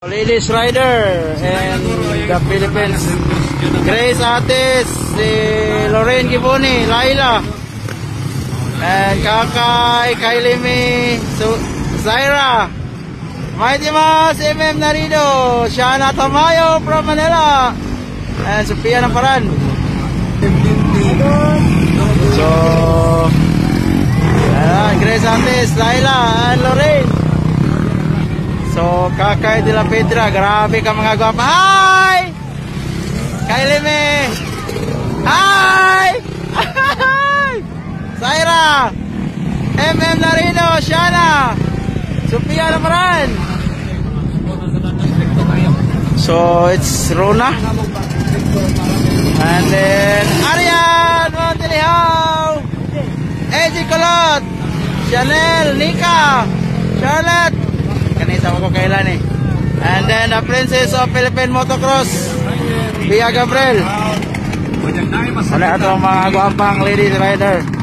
Ladies rider and the Philippines. Grace Atis, si Lorraine Giboni, Laila, and Kakay, Kylie May, Zaira, Mighty Mas, MM Narido, Shana Tamayo from Manila, and Sophia Namparan. So, Grace Atis, Laila, and Lorraine. So, Kakay de la Pedra, grabe ka mga gwapa. Hi! Kylie May! Hi! Hi! Zaira! MM Narino, Shana! Sophia Namparan! So, it's Rona. And then, Arian! Montilihaw! Eji Colot! Chanel! Nika! Charlotte! Kanisa ko kailan eh. And then the Princess of Philippine Motocross, Bia Gabriel. Wala ito mga gwapang ladies rider.